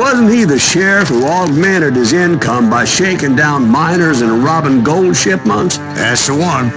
Wasn't he the sheriff who augmented his income by shaking down miners and robbing gold shipments? That's the one.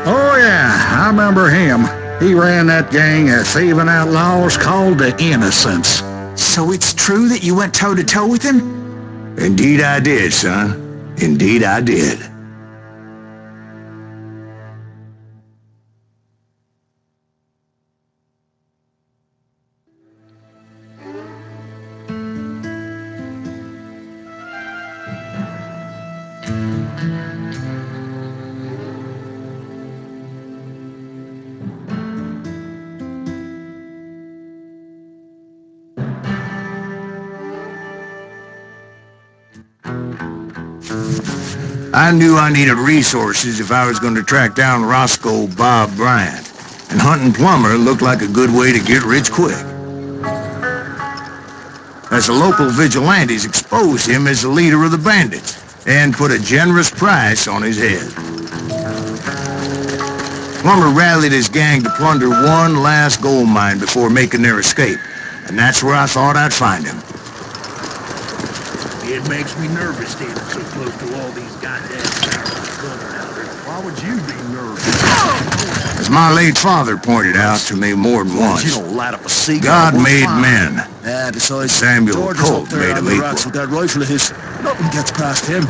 Oh, yeah, I remember him. He ran that gang of thieving outlaws called the Innocents. So it's true that you went toe-to-toe with him? Indeed I did, son. Indeed I did. I knew I needed resources if I was going to track down Roscoe Bob Bryant, and hunting Plumber looked like a good way to get rich quick. As the local vigilantes exposed him as the leader of the bandits and put a generous price on his head. Plumber rallied his gang to plunder one last gold mine before making their escape, and that's where I thought I'd find him. It makes me nervous standing so close to all these goddamn gunpowder. Why would you be nervous? As my late father pointed out to me more than once, You don't light up a cigar. God made men. Yeah, besides, Samuel George is Colt up there made on him the equal. rocks with that rifle of his. Nothing gets past him.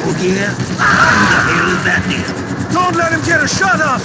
Oh yeah? Who the hell is that then? Don't let him get a shot off!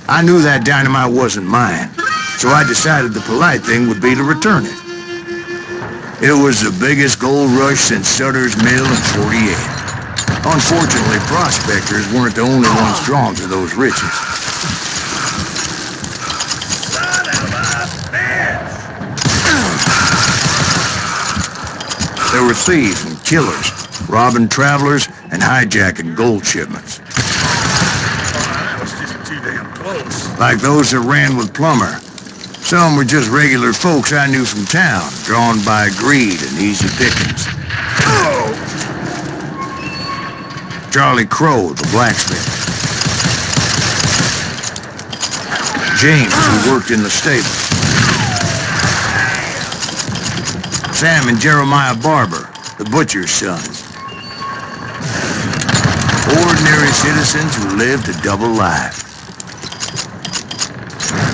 I knew that dynamite wasn't mine, so I decided the polite thing would be to return it. It was the biggest gold rush since Sutter's Mill in '48. Unfortunately, prospectors weren't the only ones drawn to those riches. There were thieves and killers, robbing travelers and hijacking gold shipments. Like those that ran with Plumber. Some were just regular folks I knew from town, drawn by greed and easy pickings. Charlie Crow, the blacksmith. James, who worked in the stable. Sam and Jeremiah Barber, the butcher's sons. Ordinary citizens who lived a double life.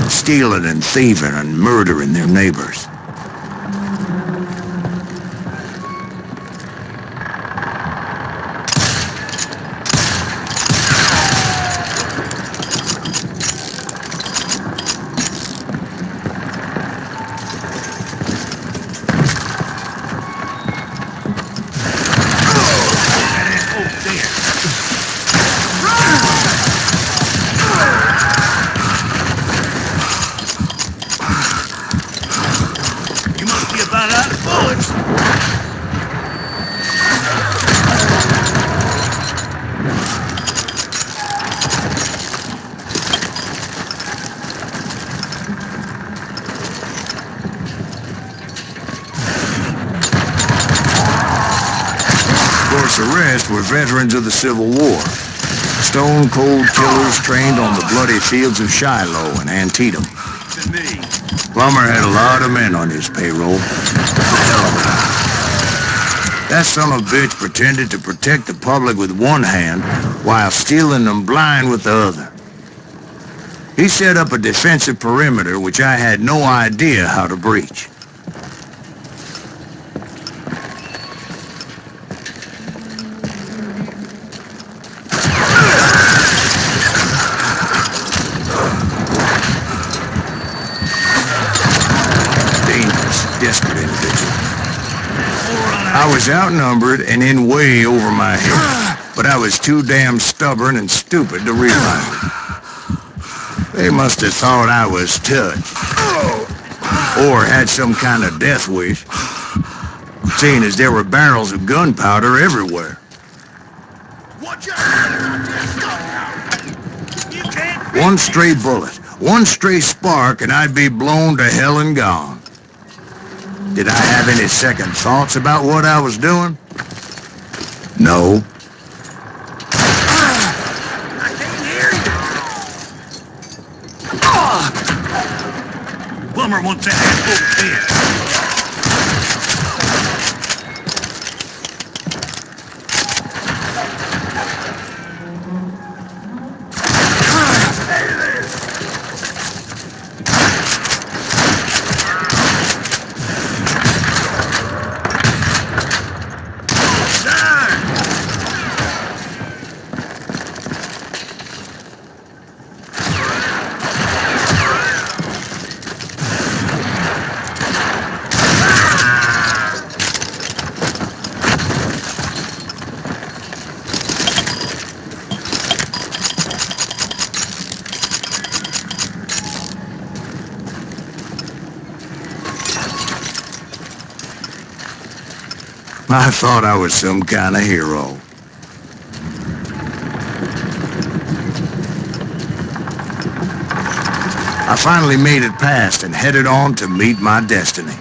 Stealing and thieving and murdering their neighbors. The rest were veterans of the Civil War. Stone-cold killers trained on the bloody fields of Shiloh and Antietam. Plumber had a lot of men on his payroll. That son of a bitch pretended to protect the public with one hand while stealing them blind with the other. He set up a defensive perimeter which I had no idea how to breach. Desperate individual. I was outnumbered and in way over my head, but I was too damn stubborn and stupid to realize it. They must have thought I was touched, or had some kind of death wish, seeing as there were barrels of gunpowder everywhere. One stray bullet, one stray spark, and I'd be blown to hell and gone. Did I have any second thoughts about what I was doing? No. I can't hear you. Plumber wants that full head. I thought I was some kind of hero. I finally made it past and headed on to meet my destiny.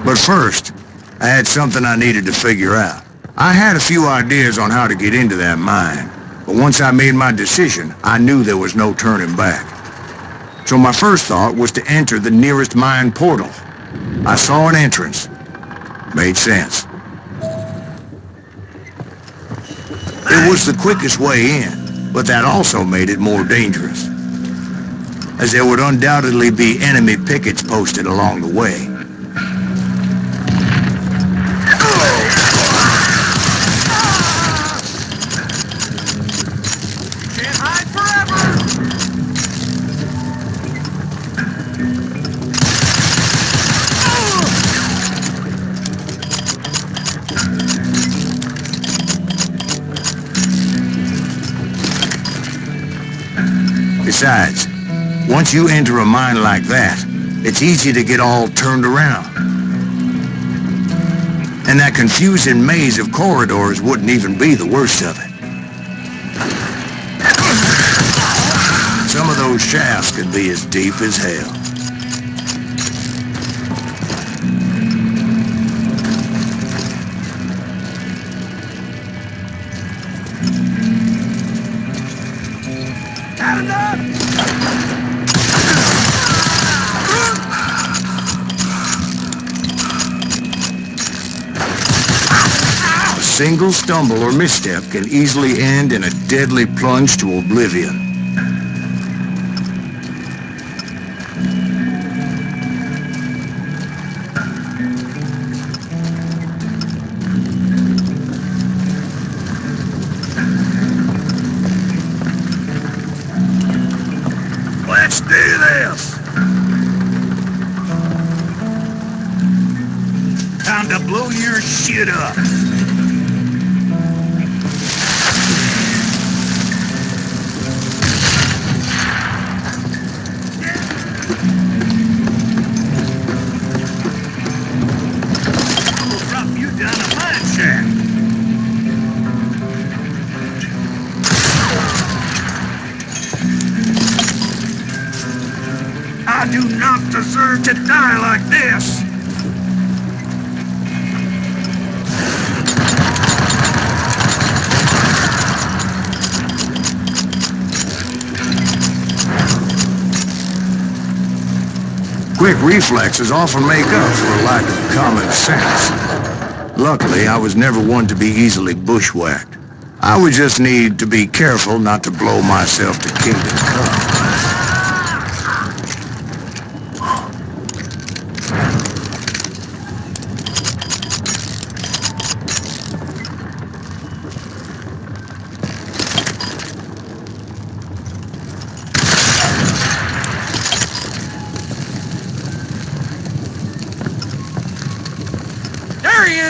But first, I had something I needed to figure out. I had a few ideas on how to get into that mine, but once I made my decision, I knew there was no turning back. So my first thought was to enter the nearest mine portal. I saw an entrance. Made sense. It was the quickest way in, but that also made it more dangerous, as there would undoubtedly be enemy pickets posted along the way. Can't hide forever. Besides, once you enter a mine like that, it's easy to get all turned around. And that confusing maze of corridors wouldn't even be the worst of it. Some of those shafts could be as deep as hell. A single stumble or misstep can easily end in a deadly plunge to oblivion. Let's do this. Time to blow your shit up. We'll drop you down a mine shaft. I do not deserve to die like this. Quick reflexes often make up for a lack of common sense. Luckily, I was never one to be easily bushwhacked. I would just need to be careful not to blow myself to kingdom come.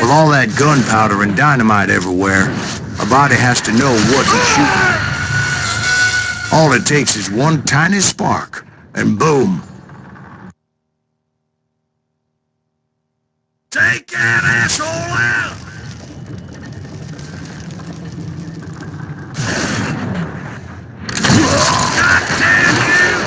With all that gunpowder and dynamite everywhere, a body has to know what he's shooting. All it takes is one tiny spark, and boom. Take that asshole out! God damn you!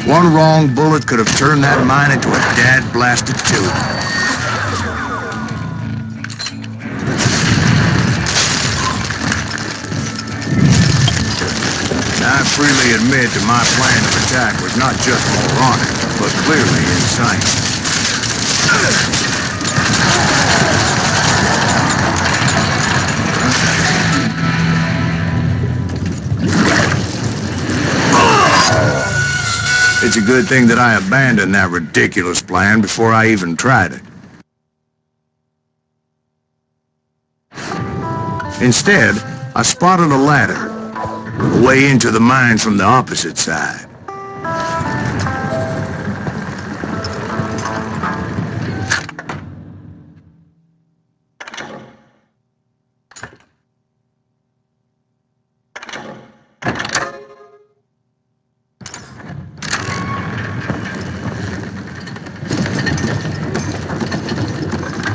One wrong bullet could have turned that mine into a dad-blasted tube. I freely admit that my plan of attack was not just moronic, but clearly insane. It's a good thing that I abandoned that ridiculous plan before I even tried it. Instead, I spotted a ladder, a way into the mine from the opposite side.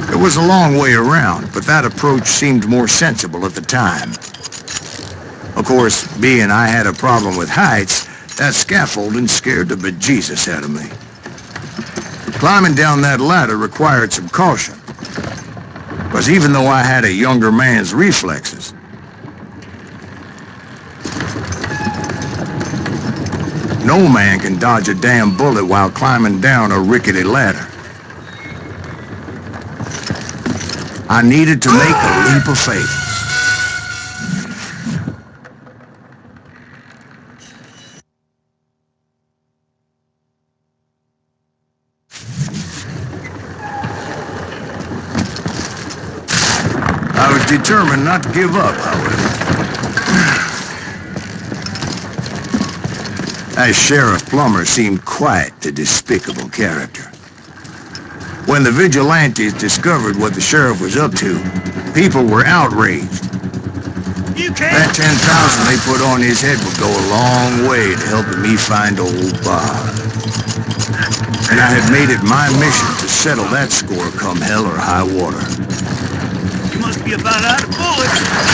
It was a long way around, but that approach seemed more sensible at the time. Of course, being I had a problem with heights, that scaffolding scared the bejesus out of me. Climbing down that ladder required some caution, because even though I had a younger man's reflexes, no man can dodge a damn bullet while climbing down a rickety ladder. I needed to make a leap of faith. I was determined not to give up, however. As Sheriff Plumber seemed quite a despicable character. When the vigilantes discovered what the sheriff was up to, people were outraged. That 10,000 they put on his head would go a long way to helping me find old Bob. And I had made it my mission to settle that score come hell or high water. You must be about out of bullets.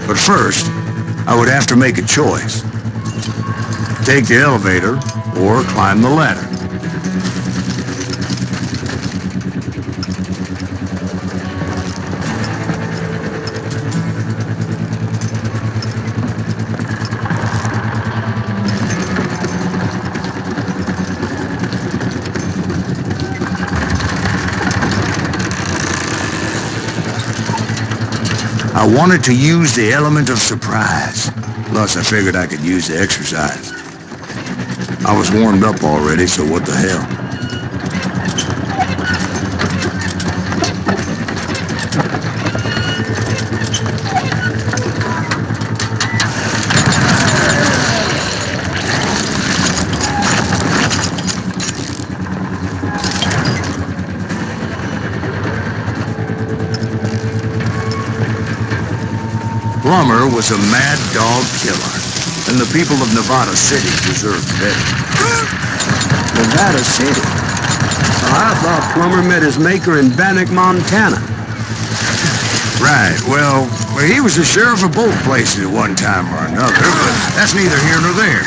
But first, I would have to make a choice. Take the elevator or climb the ladder. I wanted to use the element of surprise. Plus, I figured I could use the exercise. I was warmed up already, so what the hell? Plumber was a mad dog killer, and the people of Nevada City deserved better. Nevada City? Oh, I thought Plumber met his maker in Bannock, Montana. Right, well, he was the sheriff of both places at one time or another, but that's neither here nor there.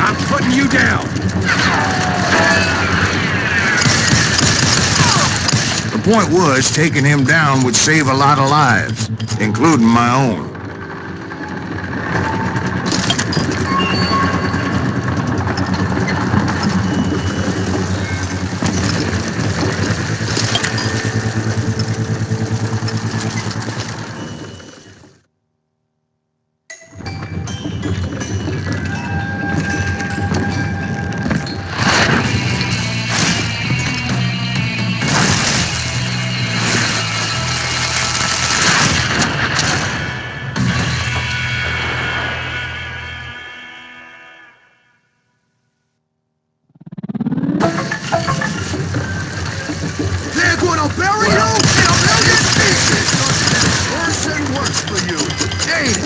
I'm putting you down. The point was, taking him down would save a lot of lives, including my own. They're gonna bury you in a million pieces! Worse and worse for you. Ain't it?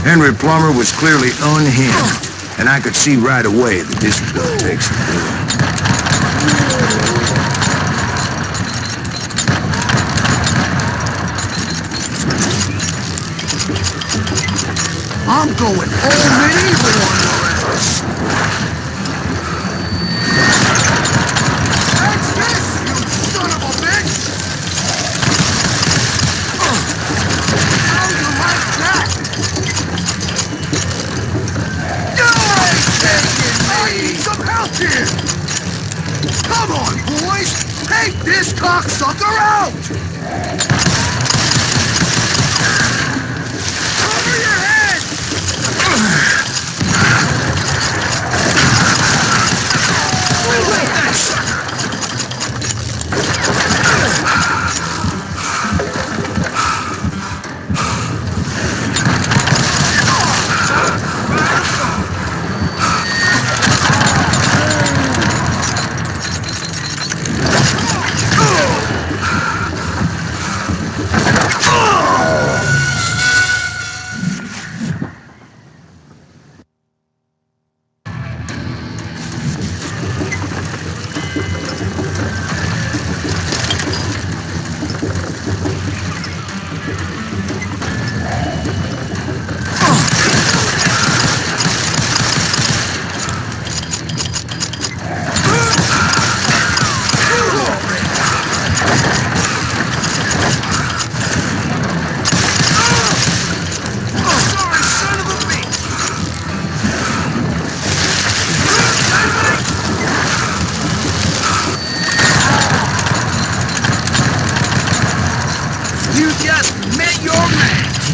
Henry Plumber was clearly unhinged, and I could see right away that this was going to take some doing. I'm going all medieval on your ass. That's this, you son of a bitch! How you like that? You ain't taking me! I need some help here! Come on, boys! Take this cocksucker out! Cover your head! Relate that sucker! You just met your match!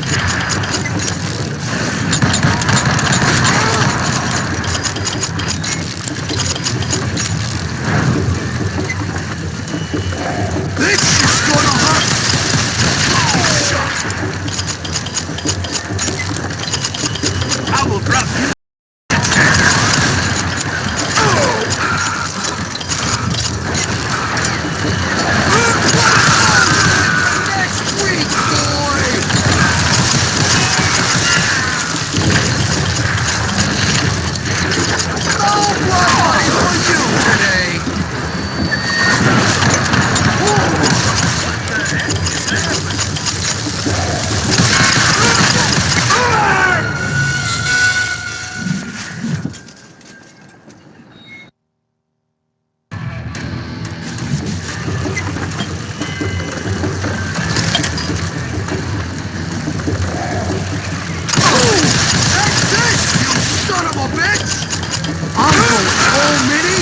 This is gonna hurt! I will drop you!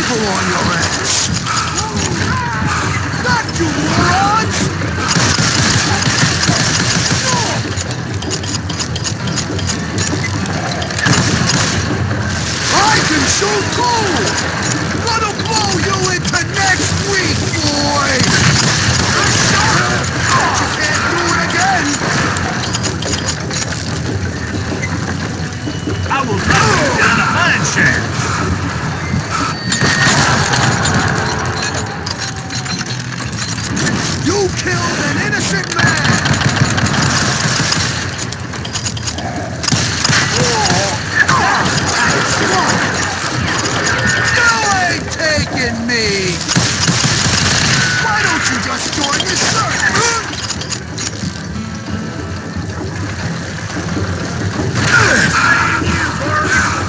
On your ass! Not you morons! I can shoot cool! Gonna blow you into next week, boy! You can't do it again! I will drop you down a mine shaft! You killed an innocent man!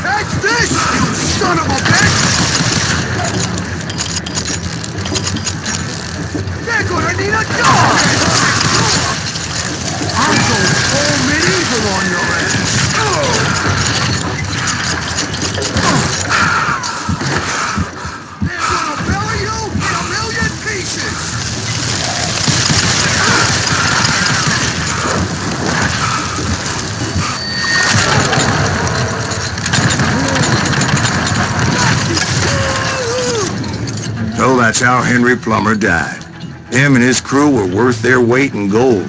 Catch this, you son of a bitch! They're gonna need a dog! I'm going full medieval on your ass! They're gonna bury you in a million pieces! So that's how Henry Plumber died. Him and his crew were worth their weight in gold.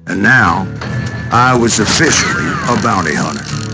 And now, I was officially a bounty hunter.